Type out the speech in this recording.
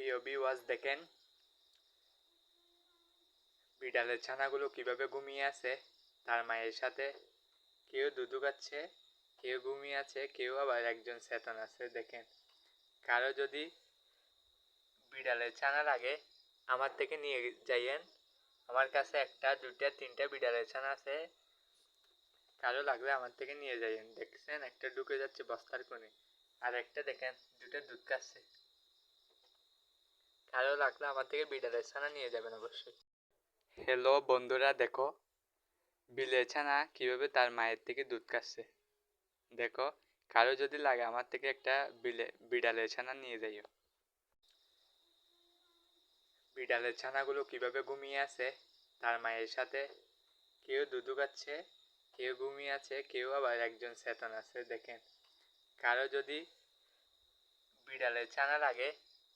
প্রিয় ভিউয়ার্স দেখেন বিড়ালের ছানাগুলো কিভাবে ঘুমিয়ে আছে তার মায়ের সাথে। কেউ দুধু খাচ্ছে, কেউ ঘুমিয়ে আছে, কেউ আবার একজন চেতন আছে। দেখেন, কারো যদি বিড়ালের ছানা লাগে আমার থেকে নিয়ে যাইয়েন। আমার কাছে একটা দুইটা তিনটা বিড়ালের ছানা আছে, কারো লাগলে আমার থেকে নিয়ে যাইয়েন। দেখছেন একটা ঢুকে যাচ্ছে বস্তার কোণে, আর একটা দেখেন দুটো দুধ খাচ্ছে। কারো লাগলে আমার থেকে বিড়ালের ছানা নিয়ে যাবেন অবশ্যই। হ্যালো বন্ধুরা, দেখো বিলের ছানা কিভাবে তার মায়ের থেকে দুধ খাচ্ছে। দেখো, কারো যদি লাগে আমার থেকে একটা বিড়ালের ছানা নিয়ে যাইও। বিড়ালের ছানাগুলো কিভাবে ঘুমিয়ে আছে তার মায়ের সাথে। কেউ দুধু খাচ্ছে, কেউ ঘুমিয়ে আছে, কেউ আবার একজন চেতন আছে। দেখেন, কারো যদি বিড়ালের ছানা লাগে